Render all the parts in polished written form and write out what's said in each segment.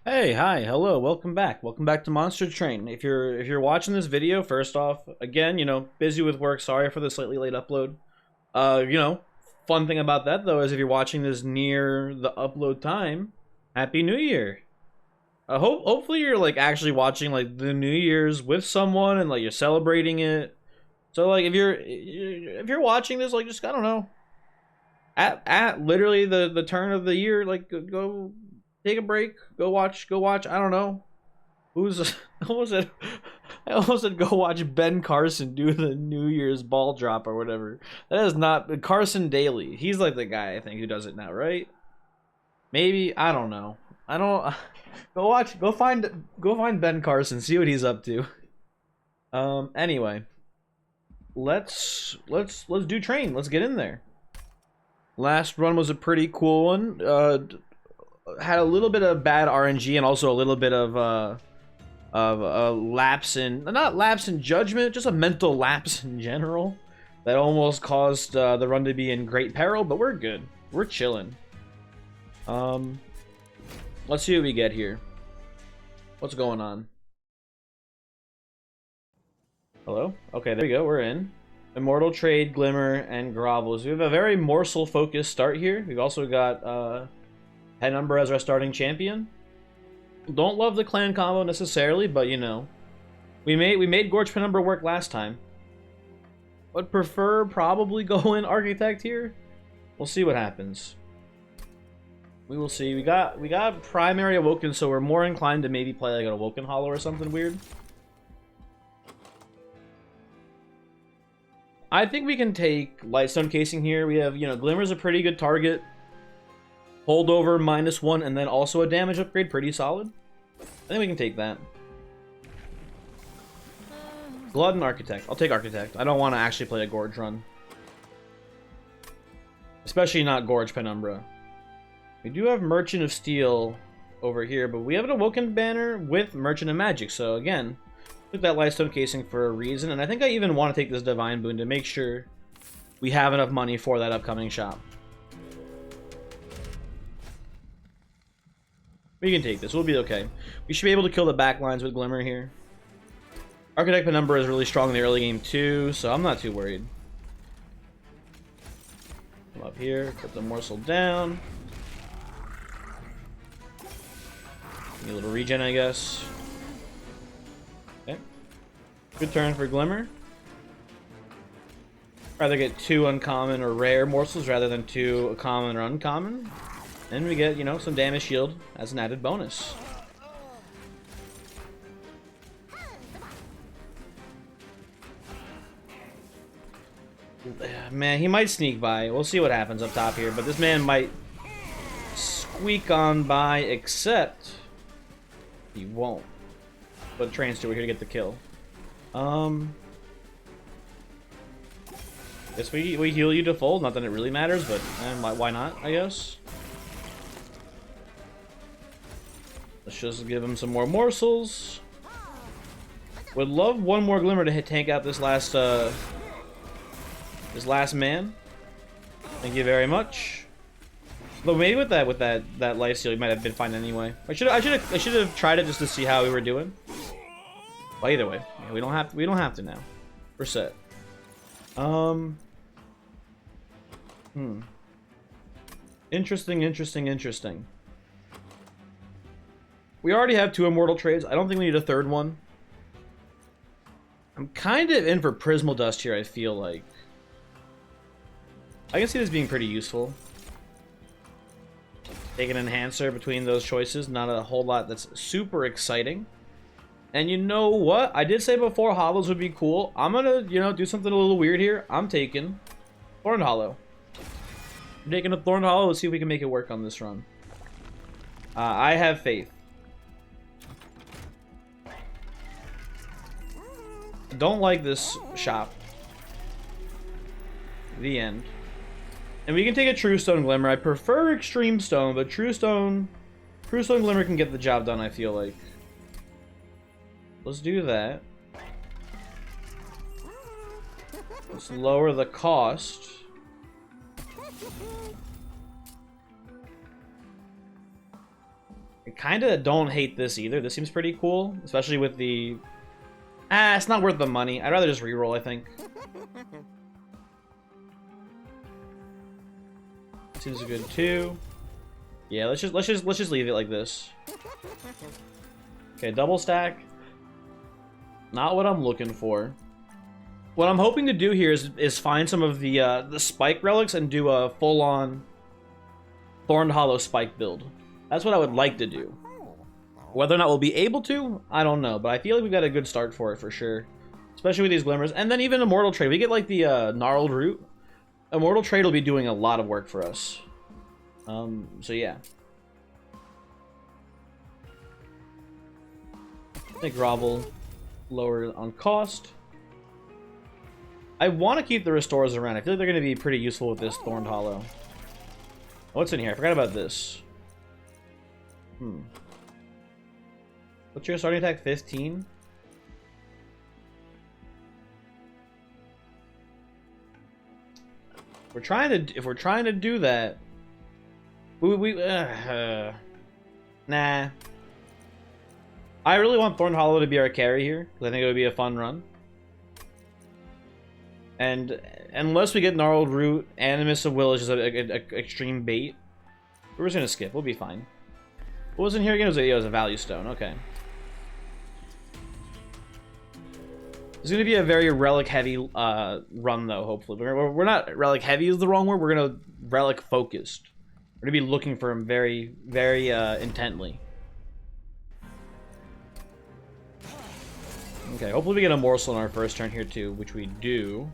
Hey, hi, hello, welcome back. Welcome back to Monster Train. If you're watching this video, first off, again, busy with work, sorry for the slightly late upload. Uh, you know, Fun thing about that though is if you're watching this near the upload time, Happy New Year. Hopefully you're like actually watching like the New Year's with someone and like you're celebrating it. So like if you're watching this like just I don't know, at literally the turn of the year, like go take a break, go watch, I don't know. Who's I almost said I almost said go watch Ben Carson do the New Year's ball drop or whatever. That is not Carson Daly. He's like the guy I think who does it now, right? Maybe I don't know. I don't go watch go find Ben Carson, see what he's up to. Anyway, let's do train. Let's get in there. Last run was a pretty cool one. Had a little bit of bad RNG and also a little bit of a lapse in not lapse in judgment, just a mental lapse in general that almost caused the run to be in great peril. But we're good. We're chilling. Let's see what we get here. What's going on? Hello? Okay, there we go. We're in. Immortal Trade, Glimmer, and Grovels. We have a very morsel-focused start here. We've also got Penumbra as our starting champion. Don't love the clan combo necessarily, but we made Gorge Penumbra work last time. Would prefer probably going Architect here. We'll see what happens. We will see. We got Primary Awoken, so we're more inclined to maybe play like an Awoken Hollow or something weird. I think we can take Lightstone Casing here. We have, Glimmer's a pretty good target. Holdover -1 and then also a damage upgrade, pretty solid. I think we can take that. Blood and Architect. I'll take Architect. I don't want to actually play a Gorge run. Especially not Gorge Penumbra. We do have Merchant of Steel over here, but we have an Awoken banner with Merchant of Magic, so again, took that Lightstone Casing for a reason, and I think I even want to take this Divine Boon to make sure we have enough money for that upcoming shop. We can take this. We'll be okay. We should be able to kill the backlines with Glimmer here. Architect Penumbra is really strong in the early game too, so I'm not too worried. Come up here, put the morsel down. Need a little regen, I guess. Okay. Good turn for Glimmer. Rather get 2 uncommon or rare morsels rather than 2 common or uncommon. And we get, some damage shield as an added bonus. Man, he might sneak by. We'll see what happens up top here, but this man might squeak on by, except he won't. But Train Steward here to get the kill. Guess we heal you to full. Not that it really matters, but why not, I guess. Let's just give him some more morsels. Would love one more Glimmer to tank out this last man. Thank you very much. But maybe with that life steal, we might have been fine anyway. I should have tried it just to see how we were doing. Well, either way, yeah, we don't have to now. We're set. Interesting. We already have 2 immortal trades. I don't think we need a third one. I'm kind of in for Prismal Dust here, I feel like. I can see this being pretty useful. Take an enhancer between those choices. Not a whole lot that's super exciting. And you know what? I did say before hollows would be cool. I'm gonna, do something a little weird here. I'm taking Thorned Hollow. I'm taking a Thorned Hollow. Let's see if we can make it work on this run. I have faith. I don't like this shop. The end. And we can take a True Stone Glimmer. I prefer Extreme Stone, but True Stone Glimmer can get the job done, I feel like. Let's do that. Let's lower the cost. I kind of don't hate this either. This seems pretty cool, especially with the... Ah, it's not worth the money. I'd rather just reroll, I think. Seems good too. Yeah, let's just leave it like this. Okay, double stack. Not what I'm looking for. What I'm hoping to do here is find some of the spike relics and do a full-on Thorned Hollow spike build. That's what I would like to do. Whether or not we'll be able to, I don't know. But I feel like we've got a good start for it for sure. Especially with these glimmers. And then even Immortal Trade. We get like the gnarled root. Immortal Trade will be doing a lot of work for us. So yeah. Make Grovel lower on cost. I want to keep the restores around. I feel like they're going to be pretty useful with this Thorned Hollow. What's in here? I forgot about this. What's your starting attack? 15? If we're trying to do that, nah. I really want Thorned Hollow to be our carry here, because I think it would be a fun run. And unless we get Gnarled Root, Animus of Will is just an extreme bait. We're just gonna skip. We'll be fine. What was in here again? It was a Value Stone. Okay. It's gonna be a very relic heavy run though. Hopefully, we're not relic heavy is the wrong word. We're gonna relic focused. We're gonna be looking for him very, very intently. Okay. Hopefully, we get a morsel on our first turn here too, which we do.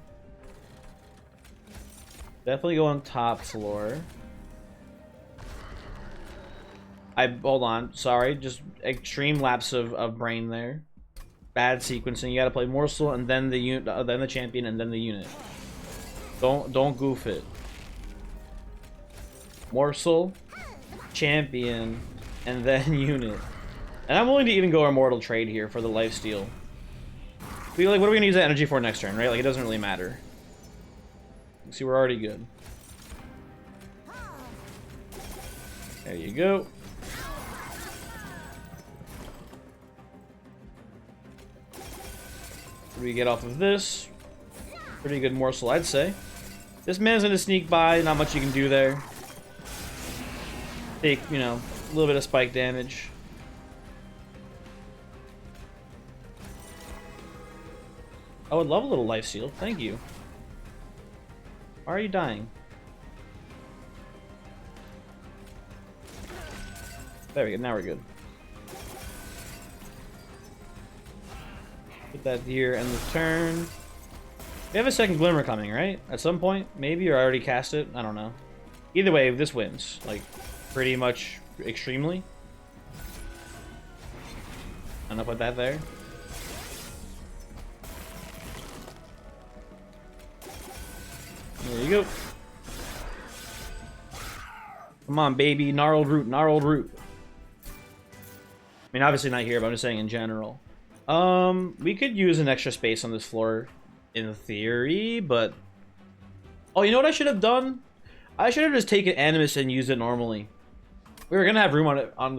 Definitely go on top floor. Hold on, sorry, just extreme lapse of brain there. Bad sequencing. You gotta play morsel and then the unit, then the champion, and then the unit. Don't goof it. Morsel, champion, and then unit. And I'm willing to even go Immortal Trade here for the lifesteal. Like, what are we gonna use that energy for next turn, right? Like, it doesn't really matter. See, we're already good. There you go. What do we get off of this? Pretty good morsel, I'd say. This man's gonna sneak by, not much you can do there. Take, you know, a little bit of spike damage. I would love a little life steal, thank you. Why are you dying? There we go, now we're good. Put that here and the turn. We have a second Glimmer coming, right? At some point? Maybe, or I already cast it? I don't know. Either way, this wins. Like, pretty much extremely. I'm gonna put that there. There you go. Come on, baby. Gnarled root, gnarled root. I mean, obviously not here, but I'm just saying in general. We could use an extra space on this floor in theory, but... Oh, you know what I should have done? I should have just taken Animus and used it normally. We were gonna have room on it on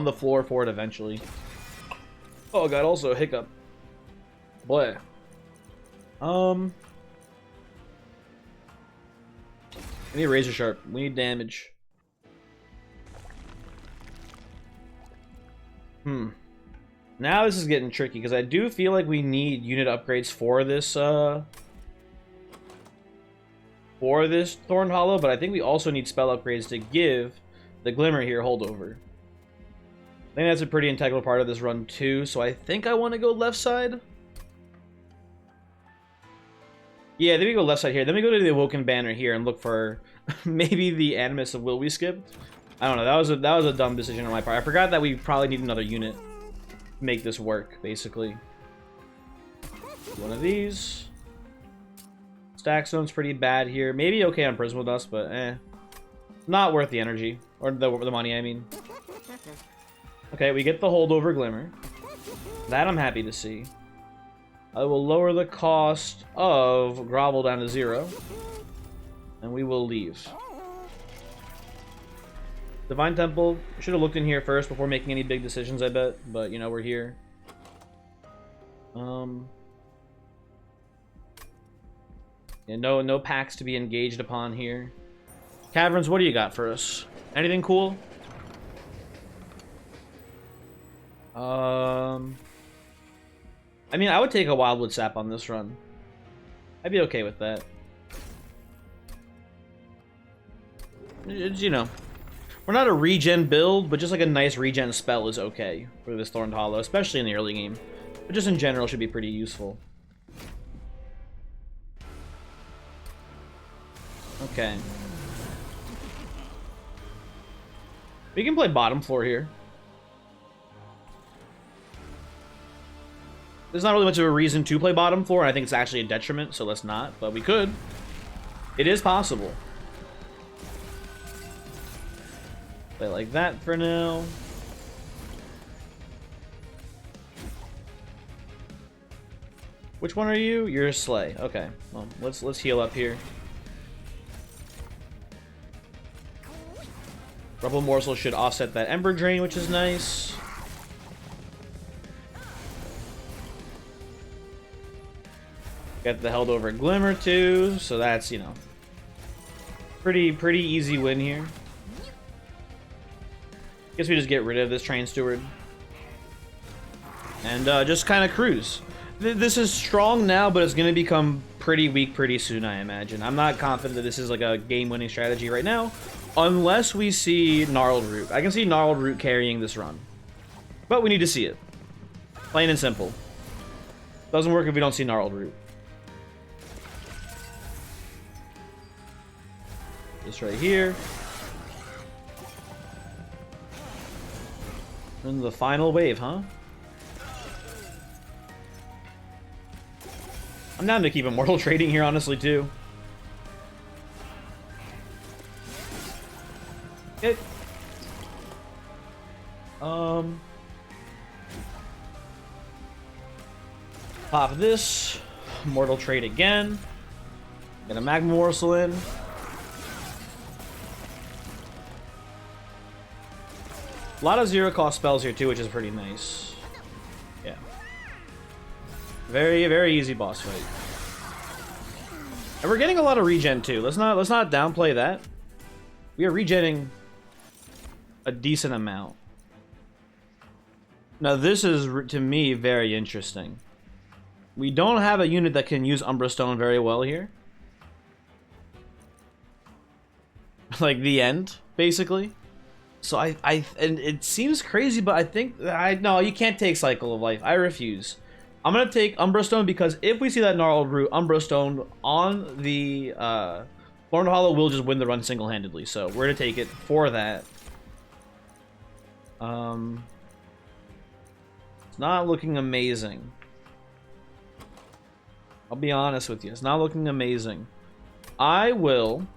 the floor for it eventually. Oh god, also a hiccup. Boy. I need Razor Sharp. We need damage. Now this is getting tricky because I do feel like we need unit upgrades for this Thorned Hollow, but I think we also need spell upgrades to give the Glimmer here holdover. I think that's a pretty integral part of this run too, so I think I want to go left side. Yeah, then we go left side here. Then we go to the Awoken Banner here and look for maybe the Animus of Will we skipped. I don't know. That was a dumb decision on my part. I forgot that we probably need another unit to make this work, basically. One of these. Stack Stone's pretty bad here. Maybe okay on Prismal Dust, but eh. Not worth the energy. Or the money, I mean. Okay, we get the holdover Glimmer. That I'm happy to see. I will lower the cost of Grovel down to 0. And we will leave. Divine Temple. Should have looked in here first before making any big decisions, I bet. But, you know, we're here. Yeah, no packs to be engaged upon here. Caverns, what do you got for us? Anything cool? I mean, I would take a Wildwood Sap on this run. I'd be okay with that. It's, you know, we're not a regen build, but just like a nice regen spell is okay for this Thorned Hollow, especially in the early game. But just in general, should be pretty useful. Okay. We can play bottom floor here. There's not really much of a reason to play bottom floor, and I think it's actually a detriment, so let's not, but we could. It is possible. Play like that for now. Which one are you? You're a Slay. Okay. Well, let's heal up here. Rubble Morsel should offset that Ember Drain, which is nice. Got the held over Glimmer too, so that's, you know, pretty easy win here. Guess we just get rid of this Train Steward and just kind of cruise. This is strong now, but it's going to become pretty weak pretty soon, I imagine. I'm not confident that this is like a game-winning strategy right now, unless we see Gnarled Root. I can see Gnarled Root carrying this run, but we need to see it. Plain and simple. Doesn't work if we don't see Gnarled Root. This right here. And the final wave, huh? I'm down to keep Immortal Trading here, honestly, too. Okay. Pop this. Immortal Trade again. Get a Magma Morsel in. A lot of zero-cost spells here, too, which is pretty nice. Yeah. Very easy boss fight. And we're getting a lot of regen, too. Let's not downplay that. We are regenning a decent amount. Now, this is, to me, very interesting. We don't have a unit that can use Umbra Stone very well here. Like, the end, basically. So and it seems crazy, but I think no, you can't take Cycle of Life. I refuse. I'm gonna take Umbra Stone because if we see that Gnarled Root, Umbra Stone on the Thorned Hollow will just win the run single-handedly. So we're gonna take it for that. It's not looking amazing. I'll be honest with you. It's not looking amazing. I will,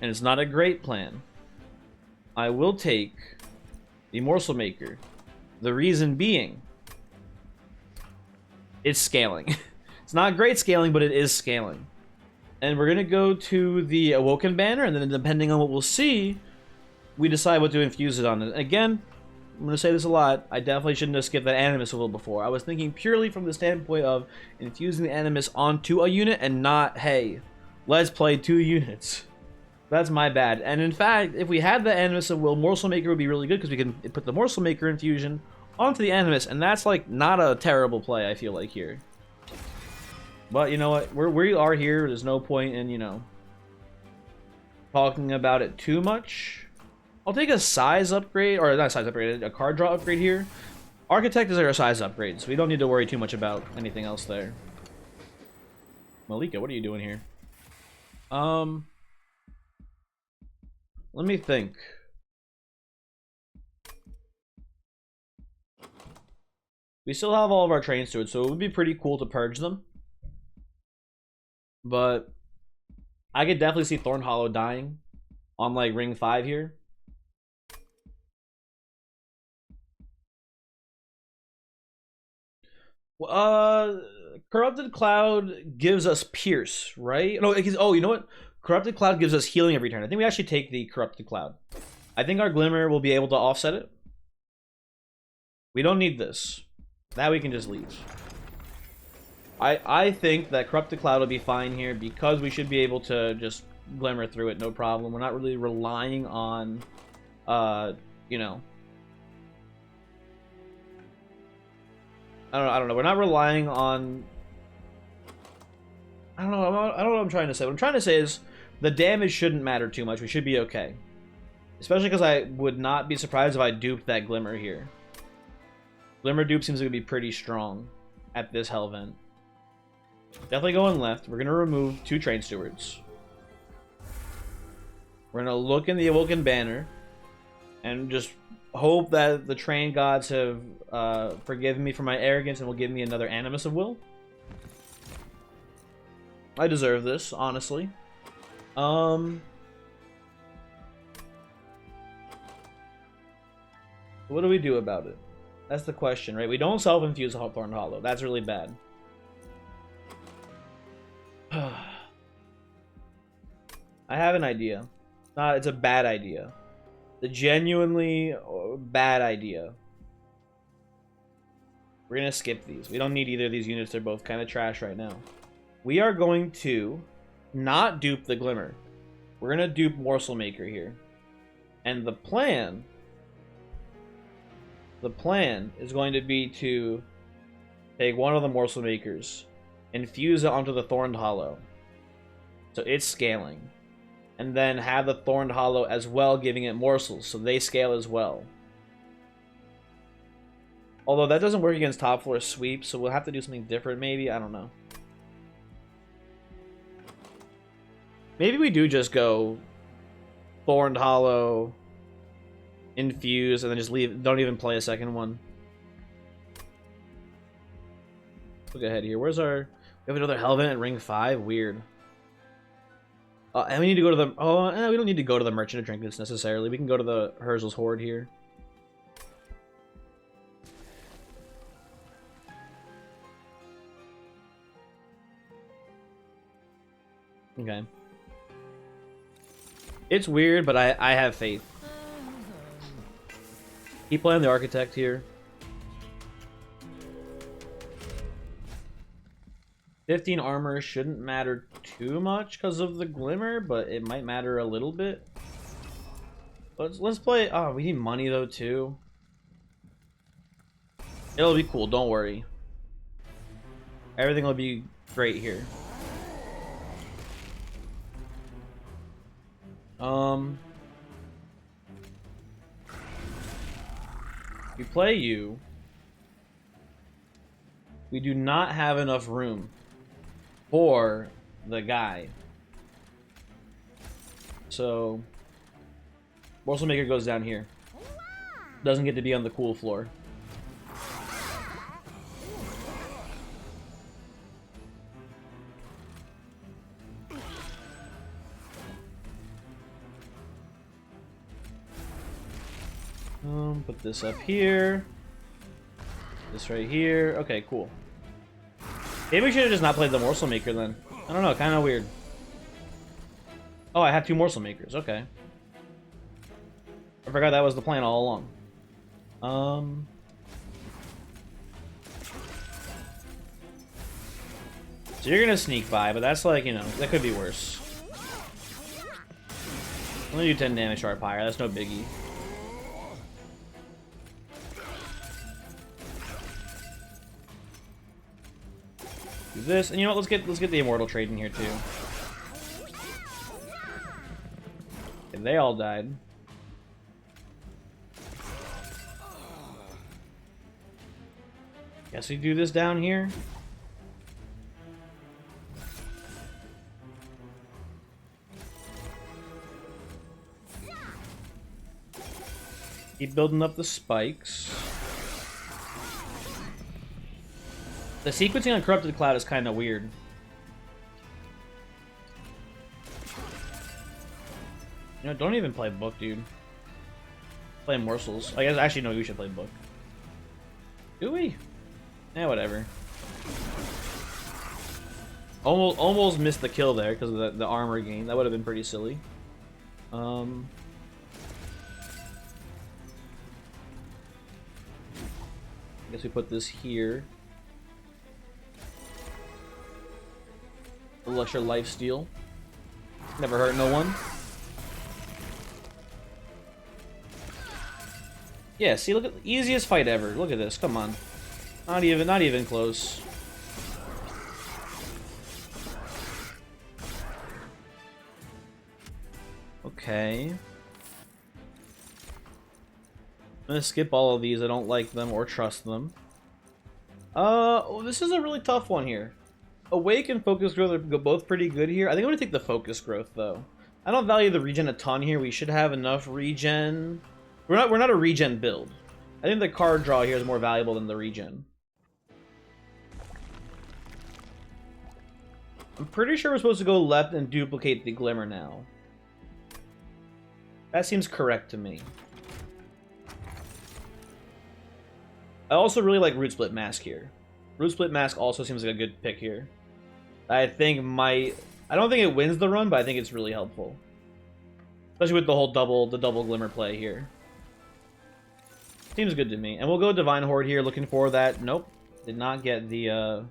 and it's not a great plan, I will take the Morsel Maker. The reason being, it's scaling. It's not great scaling, but it is scaling. And we're going to go to the Awoken banner, and then depending on what we'll see, we decide what to infuse it on. And again, I'm going to say this a lot, I definitely shouldn't have skipped that Animus a little before. I was thinking purely from the standpoint of infusing the Animus onto a unit and not, hey, let's play 2 units. That's my bad. And in fact, if we had the Animus of Will, Morsel Maker would be really good because we can put the Morsel Maker infusion onto the Animus, and that's like not a terrible play, I feel like, here. But you know what? We are here. There's no point in, you know, talking about it too much. I'll take a size upgrade, or not a size upgrade, a card draw upgrade here. Architect is our size upgrade, so we don't need to worry too much about anything else there. Malika, what are you doing here? Let me think. We still have all of our Train Stewards, so it would be pretty cool to purge them. But I could definitely see Thorned Hollow dying on like ring 5 here. Corrupted Cloud gives us Pierce, right? No, oh, you know what? Corrupted Cloud gives us healing every turn. I think we actually take the Corrupted Cloud. I think our Glimmer will be able to offset it. We don't need this. That we can just leave. I think that Corrupted Cloud will be fine here because we should be able to just Glimmer through it, no problem. We're not really relying on, you know... I don't know. We're not relying on... I don't know what I'm trying to say. What I'm trying to say is the damage shouldn't matter too much. We should be okay. Especially because I would not be surprised if I duped that Glimmer here. Glimmer dupe seems to be pretty strong at this Hell Vent. Definitely going left. We're going to remove 2 Train Stewards. We're going to look in the Awoken Banner and just hope that the Train Gods have forgiven me for my arrogance and will give me another Animus of Will. I deserve this, honestly. What do we do about it? That's the question, right? We don't self-infuse Thorned Hollow. That's really bad. I have an idea. It's a bad idea. It's a genuinely bad idea. We're gonna skip these. We don't need either of these units. They're both kind of trash right now. We are going to not dupe the Glimmer. We're gonna dupe Morsel Maker here. And the plan is going to be to take one of the Morsel Makers, infuse it onto the Thorned Hollow, so it's scaling, and then have the Thorned Hollow as well giving it morsels, so they scale as well. Although that doesn't work against top floor sweep, so we'll have to do something different maybe, I don't know. Maybe we do just go Thorned Hollow, infuse, and then just leave. Don't even play a second one. Look ahead here. Where's our... We have another Hell Vent at ring 5? Weird. And we need to go to the... Oh, we don't need to go to the Merchant of Trinkets necessarily. We can go to the Herzl's Horde here. Okay. It's weird, but I have faith. Keep playing the Architect here. 15 armor shouldn't matter too much because of the Glimmer, but it might matter a little bit. Let's play... Oh, we need money though too. It'll be cool, don't worry. Everything will be great here. We play you. We do not have enough room for the guy. So Morsel Maker goes down here. Doesn't get to be on the cool floor. Put this up here. This right here. Okay, cool. Maybe we should have just not played the Morsel Maker then. I don't know, kind of weird. Oh, I have 2 Morsel Makers. Okay. I forgot that was the plan all along. So you're gonna sneak by, but that's like, you know, that could be worse. I'm gonna do 10 damage to our Pyre. That's no biggie. Do this, and you know what? Let's get the Immortal Trade in here too. Okay, they all died. Guess we do this down here. Keep building up the spikes. The sequencing on Corrupted Cloud is kind of weird. You know, don't even play Book, dude. Play Morsels. I guess actually no, you should play Book. Do we? Yeah, whatever. Almost missed the kill there because of the armor gain. That would have been pretty silly. guess we put this here. A little extra life steal. Never hurt no one. Yeah, see, look at the easiest fight ever. Look at this. Come on. Not even close. Okay. I'm gonna skip all of these. I don't like them or trust them. Oh, this is a really tough one here. Awake and focus growth are both pretty good here. I think I'm gonna take the focus growth though. I don't value the regen a ton here. We should have enough regen. We're not a regen build. I think the card draw here is more valuable than the regen. I'm pretty sure we're supposed to go left and duplicate the glimmer now. That seems correct to me. I also really like Root Split Mask here. Root Split Mask also seems like a good pick here. I think I don't think it wins the run, but I think it's really helpful. Especially with the whole double glimmer play here. Seems good to me. And we'll go Divine Horde here, looking for that. Nope. Did not get the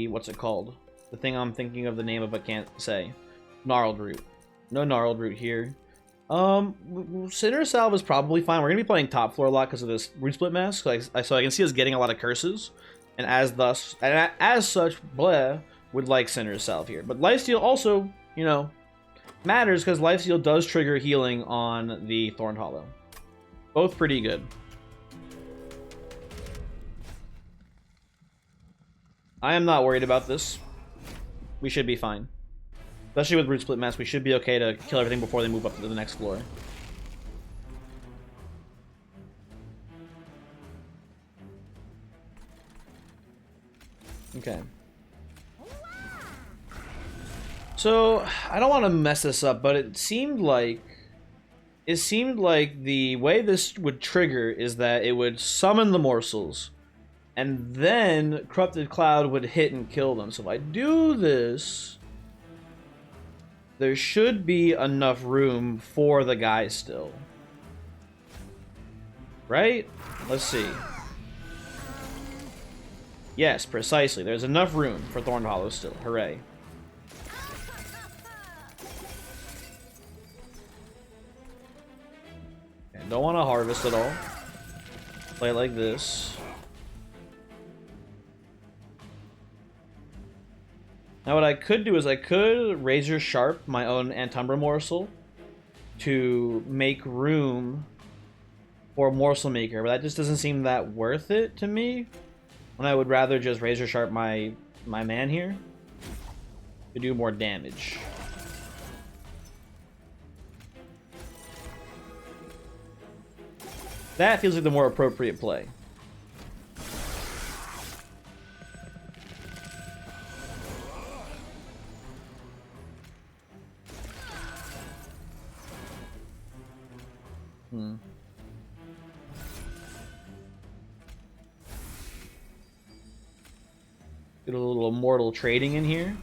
what's it called? The thing I'm thinking of the name of but can't say. Gnarled Root. No Gnarled Root here. Sinner Salve is probably fine. We're gonna be playing top floor a lot because of this Root Split Mask. So I can see us getting a lot of curses, and as such, Bleh would like Sinner Salve here. But Lifesteal also, you know, matters because Lifesteal does trigger healing on the Thorned Hollow. Both pretty good. I am not worried about this. We should be fine. Especially with Root Split Mask, we should be okay to kill everything before they move up to the next floor. Okay. So, I don't want to mess this up, but it seemed like the way this would trigger is that it would summon the morsels, and then Corrupted Cloud would hit and kill them. So if I do this, there should be enough room for the guy still. Right? Let's see. Yes, precisely. There's enough room for Thorned Hollow still. Hooray. Okay, don't want to harvest at all. Play it like this. Now what I could do is I could Razor Sharp my own Antumbra Morsel to make room for Morsel Maker, but that just doesn't seem that worth it to me. When I would rather just Razor Sharp my man here to do more damage. That feels like the more appropriate play. Get a little immortal trading in here.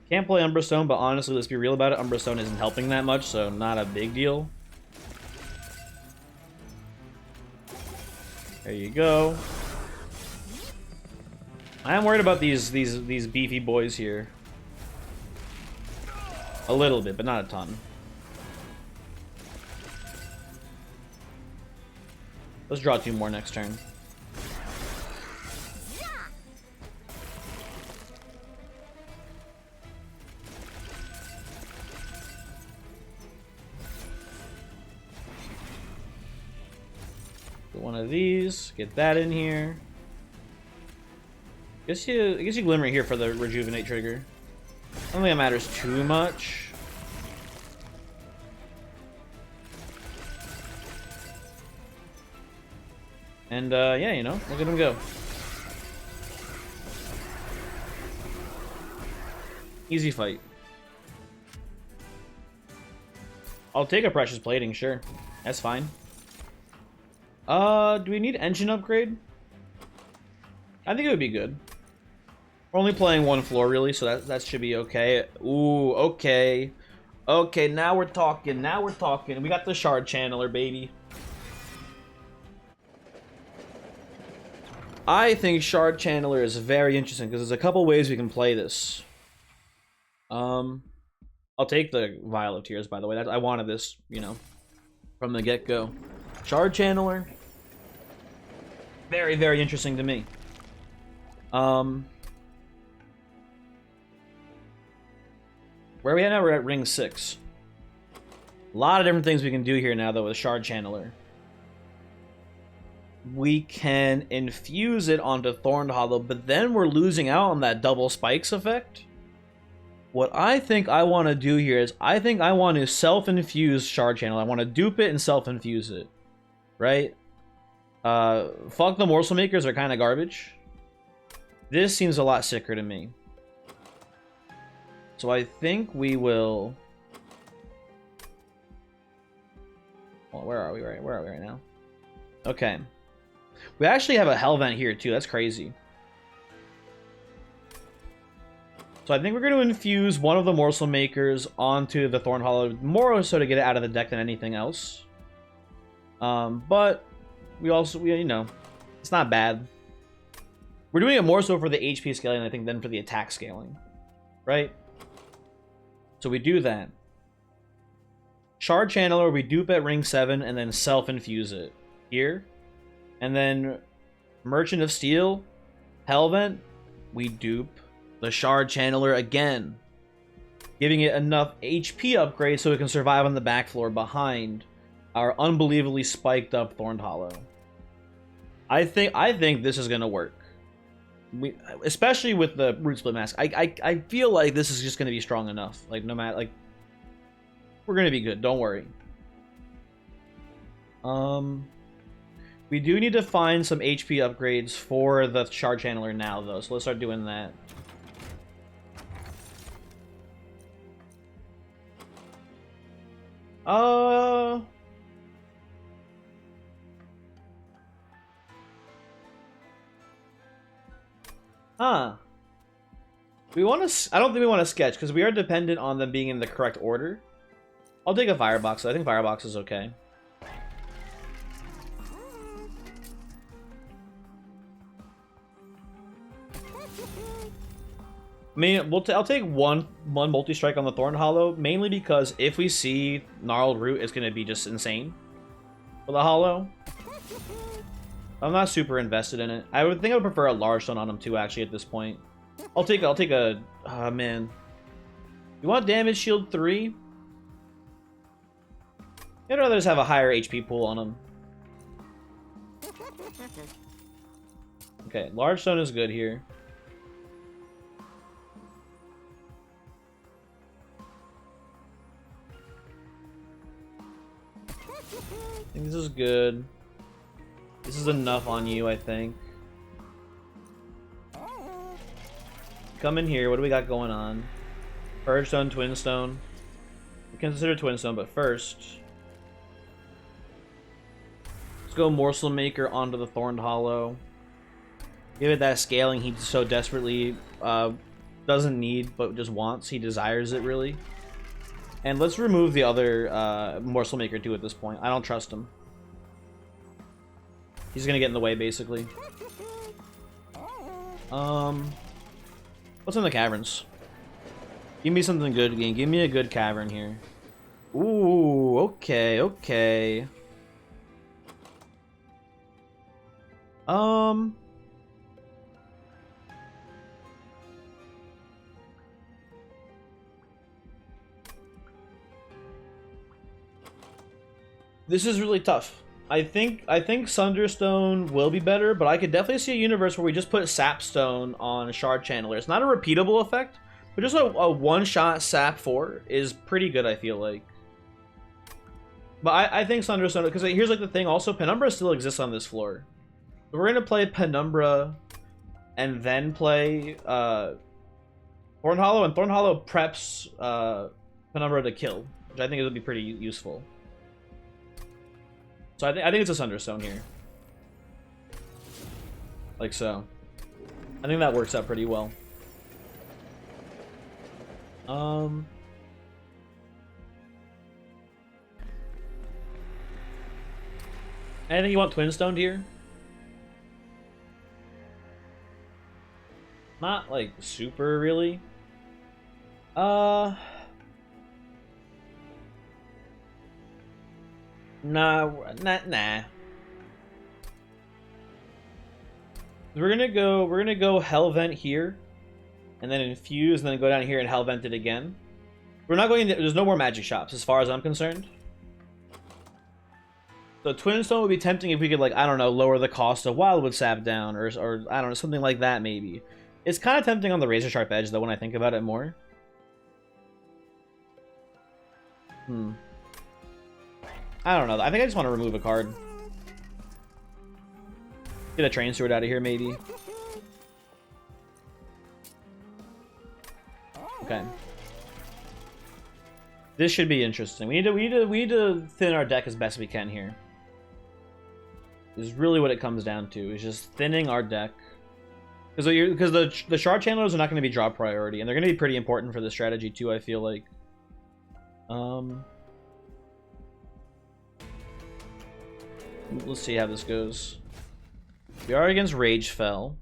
Can't play Umbra Stone, but honestly, let's be real about it. Umbra Stone isn't helping that much, so not a big deal. There you go. I am worried about these beefy boys here. A little bit, but not a ton. Let's draw 2 more next turn. Get one of these. Get that in here. I guess you Glimmer here for the Rejuvenate trigger. I don't think it matters too much. And, yeah, you know, look at him go. Easy fight. I'll take a Precious Plating, sure. That's fine. Do we need Engine Upgrade? I think it would be good. We're only playing 1 floor, really, so that should be okay. Ooh, okay. Okay, now we're talking. Now we're talking. We got the Shard Channeler, baby. I think Shard Channeler is very interesting because there's a couple ways we can play this. I'll take the Vial of Tears, by the way. I wanted this, you know, from the get-go. Shard Channeler. Very, very interesting to me. Where are we at now? We're at ring 6. A lot of different things we can do here now, though, with Shard Channeler. We can infuse it onto Thorned Hollow, but then we're losing out on that double spikes effect. What I think I want to do here is I think I want to self-infuse Shard Channel. I want to dupe it and self-infuse it. Right? Fuck the Morsel Makers are kind of garbage. This seems a lot sicker to me. So I think we will... Well, where are we right now? Okay. We actually have a Hell Vent here, too. That's crazy. So I think we're going to infuse one of the Morsel Makers onto the Thorn Hollow, more so to get it out of the deck than anything else. But we you know, it's not bad. We're doing it more so for the HP scaling, I think, than for the attack scaling. Right? So we do that. Shard Channeler, we dupe at ring 7 and then self-infuse it here. And then Merchant of Steel, Hellvent, we dupe the Shard Channeler again, giving it enough HP upgrade so it can survive on the back floor behind our unbelievably spiked up Thorned Hollow. I think this is gonna work. Especially with the Root Split Mask. I feel like this is just gonna be strong enough. Like no matter, like, we're gonna be good. Don't worry. We do need to find some HP upgrades for the Shard Channeler now, though. So let's start doing that. We want to... I don't think we want to sketch, because we are dependent on them being in the correct order. I'll take a Firebox. I think Firebox is okay. I mean, I'll take one multi-strike on the Thorn Hollow, mainly because if we see Gnarled Root, it's going to be just insane for the Hollow. I'm not super invested in it. I would prefer a large stone on him too, actually, at this point. I'll take a... Oh, man. You want damage shield 3? I'd rather just have a higher HP pool on him. Okay, large stone is good here. I think this is good. This is enough on you, I think. Come in here. What do we got going on? Purge Stone, Twin Stone. We consider Twin Stone, but first... let's go Morsel Maker onto the Thorned Hollow. Give it that scaling he so desperately doesn't need, but just wants. He desires it, really. And let's remove the other Morsel Maker too at this point. I don't trust him. He's gonna get in the way, basically. What's in the caverns? Give me something good, game. Give me a good cavern here. Ooh, okay, okay. This is really tough. I think Sunderstone will be better, but I could definitely see a universe where we just put Sapstone on Shard Channeler. It's not a repeatable effect, but just a one-shot Sap 4 is pretty good, I feel like. But I think Sunderstone, because here's like the thing also, Penumbra still exists on this floor. So we're going to play Penumbra and then play Thorn Hollow, and Thorn Hollow preps Penumbra to kill, which I think would be pretty useful. So I think it's a Sunderstone here. Like so. I think that works out pretty well. Anything you want twin stoned here? Not like super really. Nah. Nah. We're gonna go Hellvent here, and then infuse, and then go down here and Hellvent it again. We're not going to, there's no more magic shops as far as I'm concerned. So Twin Stone would be tempting if we could, like, I don't know, lower the cost of Wildwood Sap down, or I don't know, something like that maybe. It's kind of tempting on the Razor Sharp Edge though when I think about it more. I don't know. I think I just want to remove a card. Get a Train Steward out of here, maybe. Okay. This should be interesting. We need to thin our deck as best we can here. Is really what it comes down to. Is just thinning our deck. Because the Shard Channelers are not going to be drop priority, and they're going to be pretty important for this strategy too. I feel like. Let's see how this goes. We are against Ragefell.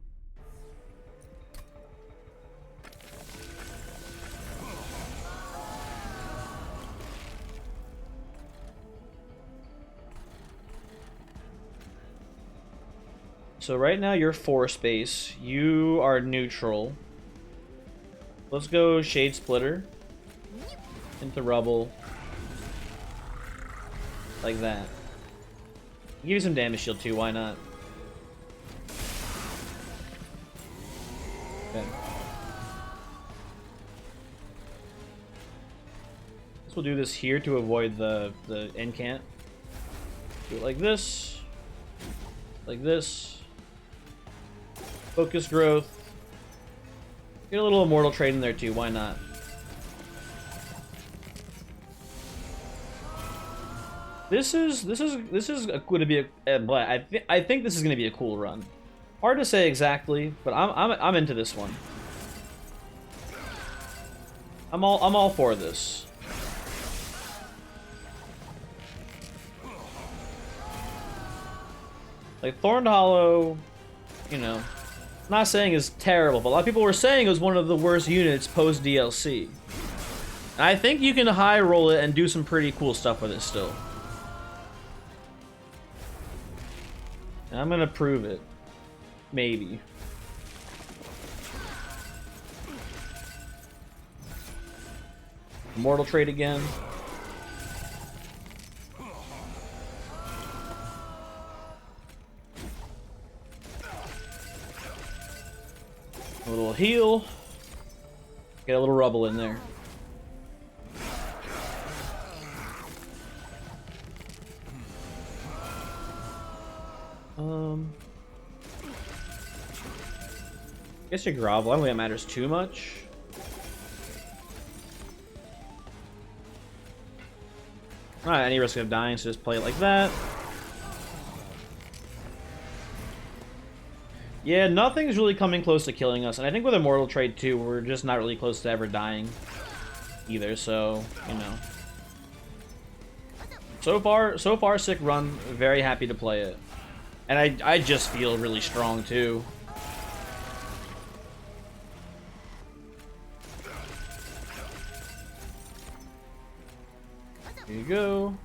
So right now you're 4 space. You are neutral. Let's go Shade Splitter into Rubble. Like that. Give you some damage shield too, why not? Okay. We'll do this here to avoid the incant. Do it like this. Like this. Focus growth. Get a little immortal trade in there too, why not? This is going to be I think this is going to be a cool run. Hard to say exactly, but I'm into this one. I'm all for this. Like Thorned Hollow, you know, not saying is terrible, but a lot of people were saying it was one of the worst units post DLC. And I think you can high roll it and do some pretty cool stuff with it still. And I'm gonna prove it. Maybe. Immortal trade again. A little heal. Get a little rubble in there. I guess your grovel. I don't think that matters too much. Not any risk of dying, so just play it like that. Yeah, nothing's really coming close to killing us, and I think with Immortal Trade too, we're just not really close to ever dying either. So you know, so far sick run. Very happy to play it, and I just feel really strong too. Here you go.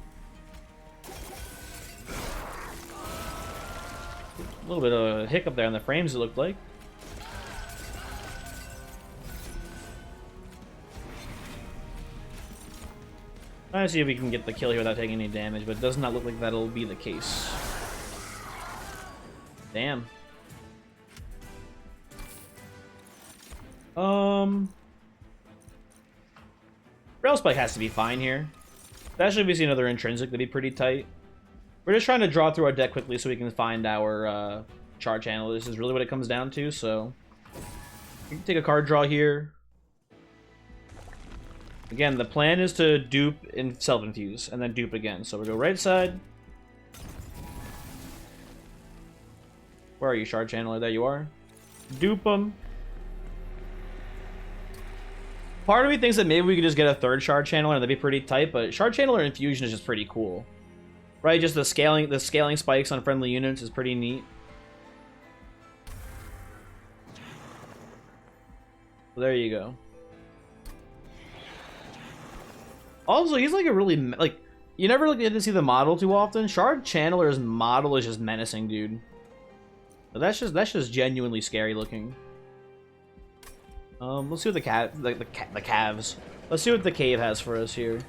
A little bit of a hiccup there on the frames, it looked like. Trying to see if we can get the kill here without taking any damage, but it does not look like that'll be the case. Damn. Rail Spike has to be fine here. Especially if we see another intrinsic, that'd be pretty tight. We're just trying to draw through our deck quickly so we can find our Char Channel. This is really what it comes down to, so... We can take a card draw here. Again, the plan is to dupe and self-infuse, and then dupe again. So we go right side. Where are you, Shard Channeler? There you are. Dupe them. Part of me thinks that maybe we could just get a third Shard Channeler and that'd be pretty tight, but Shard Channeler Infusion is just pretty cool. Right, just the scaling spikes on friendly units is pretty neat. So there you go. Also, he's like a really like you never get to see the model too often. Shard Channeler's model is just menacing, dude. But that's just genuinely scary looking. Let's see what the calves. Let's see what the cave has for us here.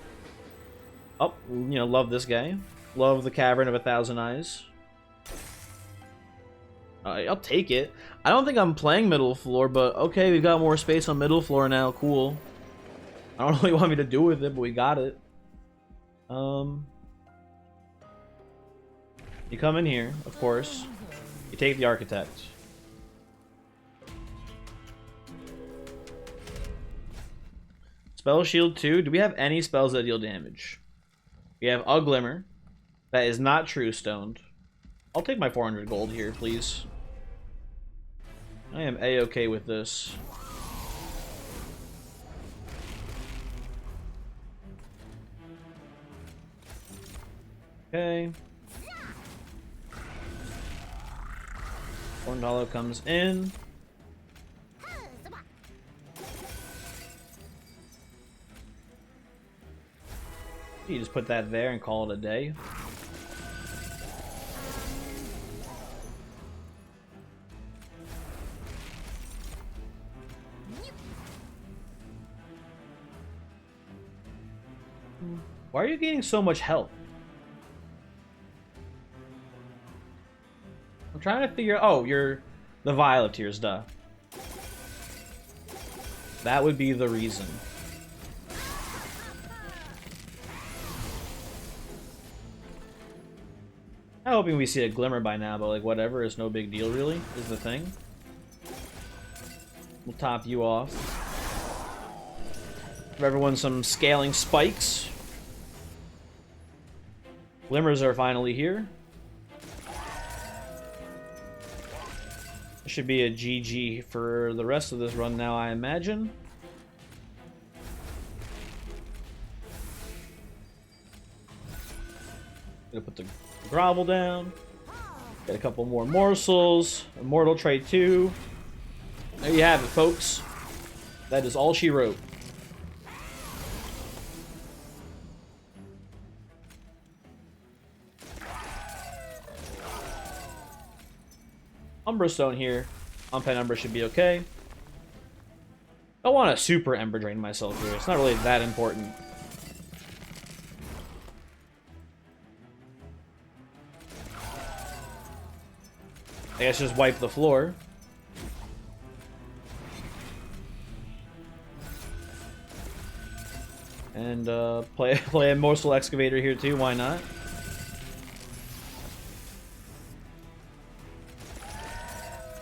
Oh, you know, love this guy. Love the Cavern of 1,000 Eyes. I'll take it. I don't think I'm playing middle floor, but okay, we've got more space on middle floor now. Cool. I don't know what you want me to do with it, but we got it. You come in here, of course. You take the Architect. Spell Shield 2. Do we have any spells that deal damage? We have a Glimmer. That is not true stoned. I'll take my 400 gold here, please. I am A-okay with this. Okay. Thorned Hollow comes in. You just put that there and call it a day. Why are you gaining so much health? I'm trying to figure. Oh, you're the Violet Tears, duh. That would be the reason. I'm hoping we see a Glimmer by now, but like whatever, it's no big deal really, is the thing. We'll top you off. Give everyone some scaling spikes. Glimmers are finally here. It should be a GG for the rest of this run now, I imagine. Gonna put the grovel down. Get a couple more morsels. Immortal Trait 2. There you have it, folks. That is all she wrote. Umbra Stone here. On Penumbra should be okay. Don't want to super Ember Drain myself here. It's not really that important. I guess just wipe the floor. And play a Morsel Excavator here too, why not?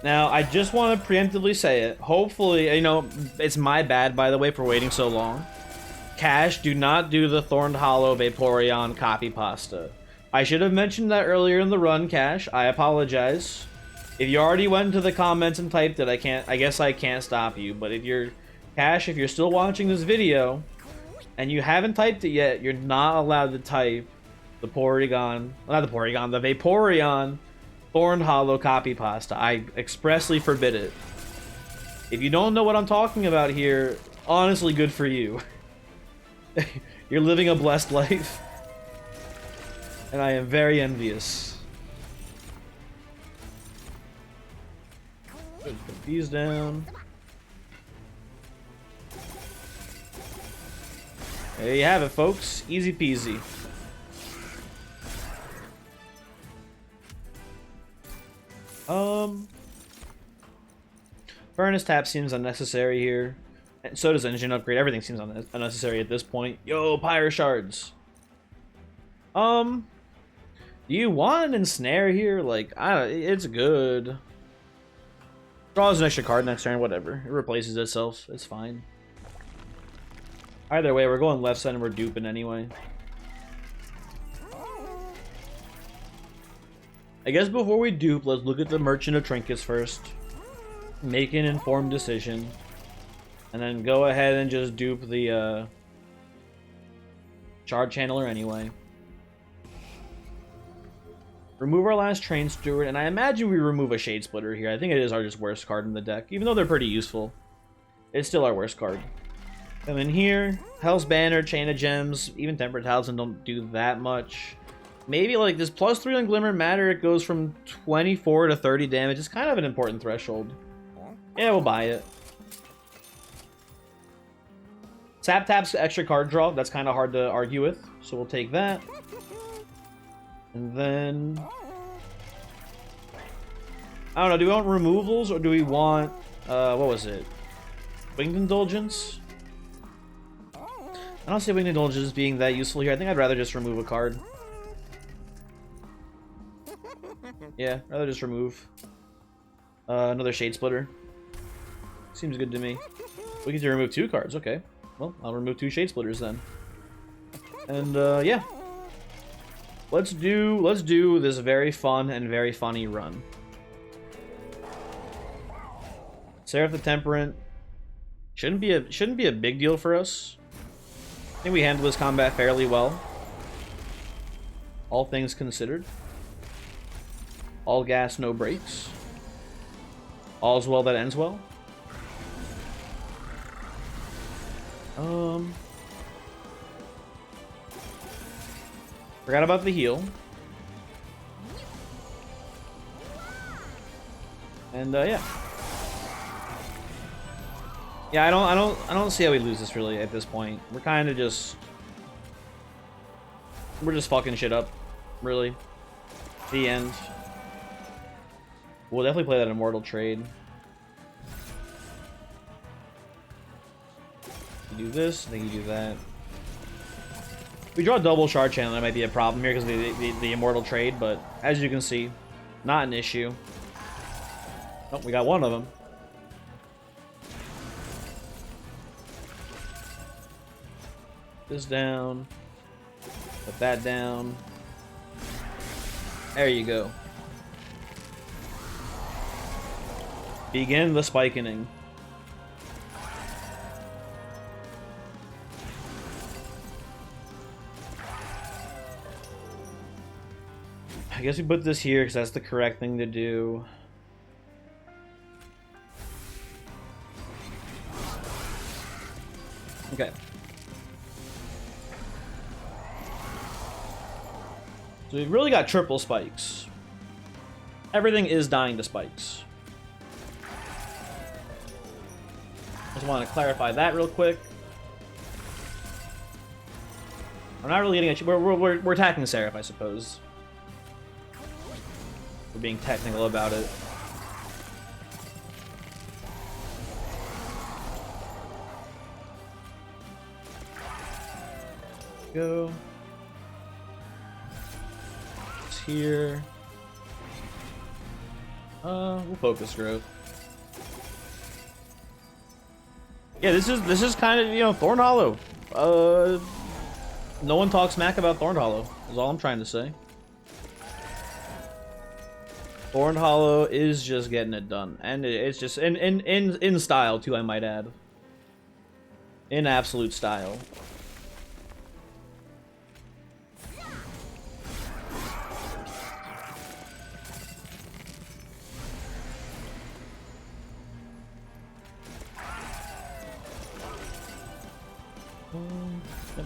Now, I just want to preemptively say it. Hopefully, you know, it's my bad, by the way, for waiting so long. Cash, do not do the Thorned Hollow Vaporeon copy pasta. I should have mentioned that earlier in the run, Cash. I apologize. If you already went into the comments and typed it, I guess I can't stop you. But if you're, Cash, if you're still watching this video, and you haven't typed it yet, you're not allowed to type the Porygon, not the Porygon, the Vaporeon Thorned Hollow copy pasta. I expressly forbid it. If you don't know what I'm talking about here, honestly, good for you. You're living a blessed life. And I am very envious. Put these down. There you have it, folks. Easy peasy. Furnace Tap seems unnecessary here. And so does Engine Upgrade. Everything seems unnecessary at this point. Yo, Pyre Shards. Do you want an Ensnare here? Like, it's good. Draws an extra card next turn, whatever. It replaces itself. It's fine. Either way, we're going left side and we're duping anyway. I guess before we dupe, let's look at the Merchant of Trinkets first. Make an informed decision. And then go ahead and just dupe the Shard Channeler anyway. Remove our last Train Steward, and I imagine we remove a Shade Splitter here. I think it is our just worst card in the deck. Even though they're pretty useful, it's still our worst card. Come in here. Hell's Banner, Chain of Gems, even Tempered Talisman don't do that much. Maybe like this +3 on Glimmer Matter, it goes from 24 to 30 damage. It's kind of an important threshold. Yeah, we'll buy it. Tap's extra card draw. That's kind of hard to argue with, so we'll take that. And then... I don't know, do we want removals or do we want... what was it? Winged Indulgence? I don't see Winged Indulgence being that useful here. I think I'd rather just remove a card. Yeah, rather just remove another Shade Splitter. Seems good to me. We get to remove 2 cards, okay. Well, I'll remove 2 Shade Splitters then. And yeah. Let's do this very fun and very funny run. Seraph the Temperate shouldn't be a big deal for us. I think we handled this combat fairly well. All things considered. All gas, no brakes. All's well that ends well. Forgot about the heal. And yeah. Yeah, I don't see how we lose this really at this point. We're kind of just fucking shit up, really. The end. We'll definitely play that Immortal trade. You do this, then you do that. If we draw double Shard Channel, that might be a problem here because of the Immortal trade, but as you can see, not an issue. Oh, we got one of them. This down. Put that down. There you go. Begin the spikening. I guess we put this here because that's the correct thing to do. Okay. So we've really got triple spikes. Everything is dying to spikes. Just want to clarify that real quick. I'm not really getting a... We're attacking Seraph, I suppose. We're being technical about it. Go. It's here. We'll focus growth. Yeah, this is kind of, you know, Thorned Hollow. No one talks smack about Thorned Hollow, is all I'm trying to say. Thorned Hollow is just getting it done, and it's just in style too, I might add. In absolute style.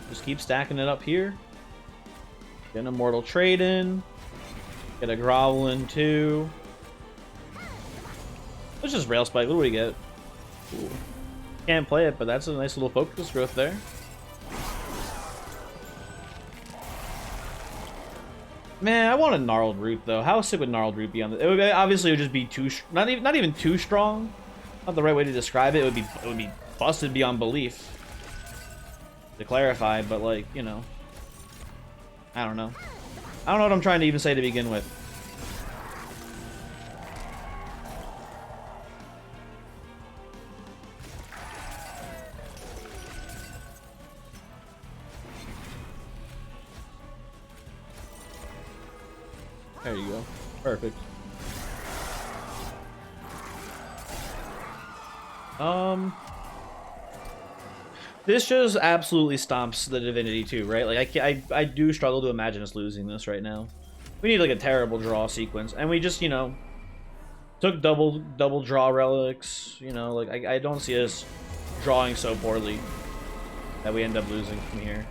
Just keep stacking it up here. Get an Immortal trade in. Get a Grovelin too. Let's just Rail Spike. What do we get? Ooh. Can't play it, but that's a nice little focus growth there. Man, I want a Gnarled Root though. How sick would Gnarled Root be on the? It would obviously it would just be too not even too strong. Not the right way to describe it. It would be busted beyond belief. To clarify, but like, you know, I don't know. I don't know what I'm trying to even say to begin with. There you go. Perfect. This just absolutely stomps the Divinity too, right? Like I do struggle to imagine us losing this right now. We need like a terrible draw sequence, and we just, you know, took double draw relics. You know, like I don't see us drawing so poorly that we end up losing from here.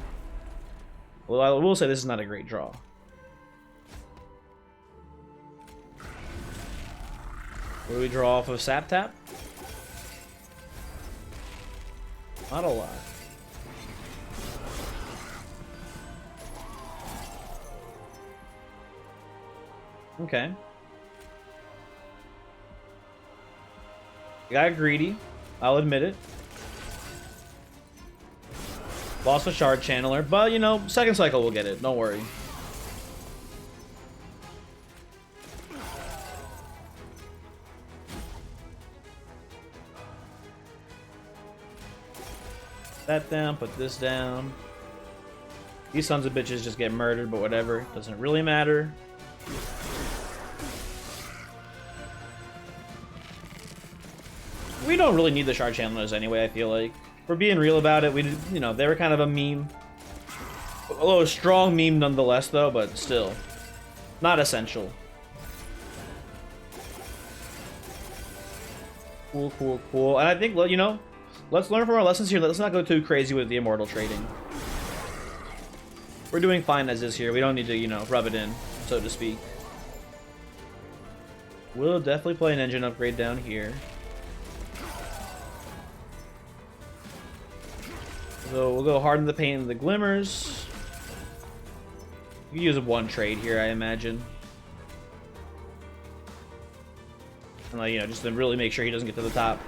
Well, I will say this is not a great draw. What do we draw off of Sap Tap? Not a lot. Okay. I got greedy. I'll admit it. Lost a Shard Channeler, but you know, second cycle we'll get it. Don't worry. That down, put this down. These sons of bitches just get murdered, but whatever. Doesn't really matter. We don't really need the Shard Channelers anyway, I feel like. If we're being real about it, you know, they were kind of a meme. Although a strong meme nonetheless, though, but still. Not essential. Cool, cool, cool. And I think, you know, let's learn from our lessons here. Let's not go too crazy with the Immortal trading. We're doing fine as is here. We don't need to, you know, rub it in, so to speak. We'll definitely play an engine upgrade down here. So we'll go hard in the paint and the glimmers. We use one trade here, I imagine. And like, you know, just to really make sure he doesn't get to the top.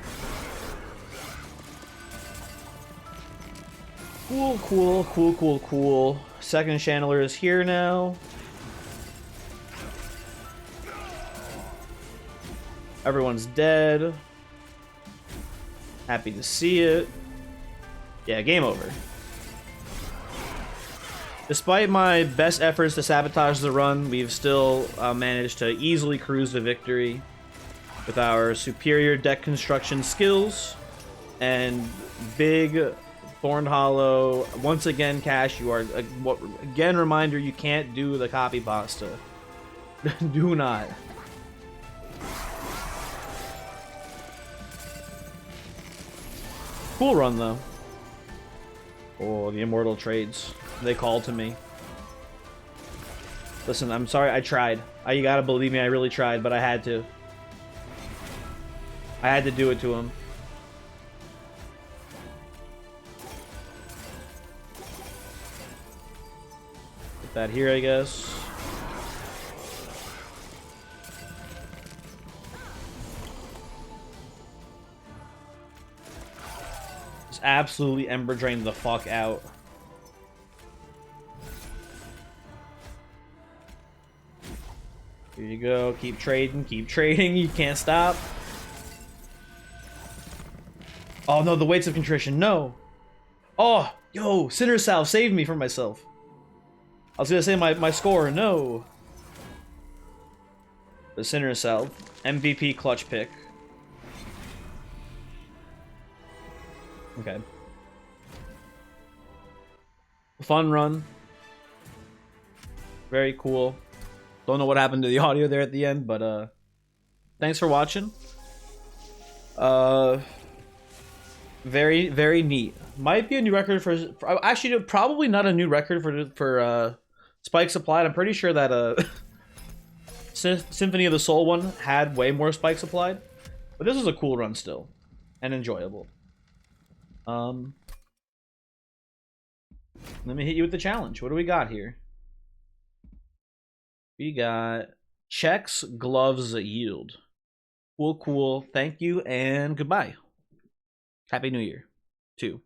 Cool, cool, cool, cool, cool. Second Channeler is here now. Everyone's dead. Happy to see it. Yeah, game over. Despite my best efforts to sabotage the run, we've still managed to easily cruise to victory with our superior deck construction skills and big Thorned Hollow. Once again, Cash, you are again reminder you can't do the copy pasta. Do not. Cool run though. Oh, the Immortal trades. They called to me. Listen, I'm sorry, I tried. You gotta believe me, I really tried, but I had to. I had to do it to him. Put that here, I guess. Just absolutely Ember Drain the fuck out. Here you go. Keep trading. Keep trading. You can't stop. Oh no, the Weights of Contrition. No. Oh, yo, Sinner Salve saved me from myself. I was gonna say my score. No. The Sinner Salve. MVP clutch pick. Okay. Fun run. Very cool. Don't know what happened to the audio there at the end, but thanks for watching. Very, very neat. Might be a new record for actually probably not a new record for spikes applied. I'm pretty sure that Symphony of the Soul one had way more spikes applied, but this was a cool run still and enjoyable. Let me hit you with the challenge. What do we got here? We got checks, gloves, yield. Cool, cool. Thank you and goodbye. Happy New Year, too.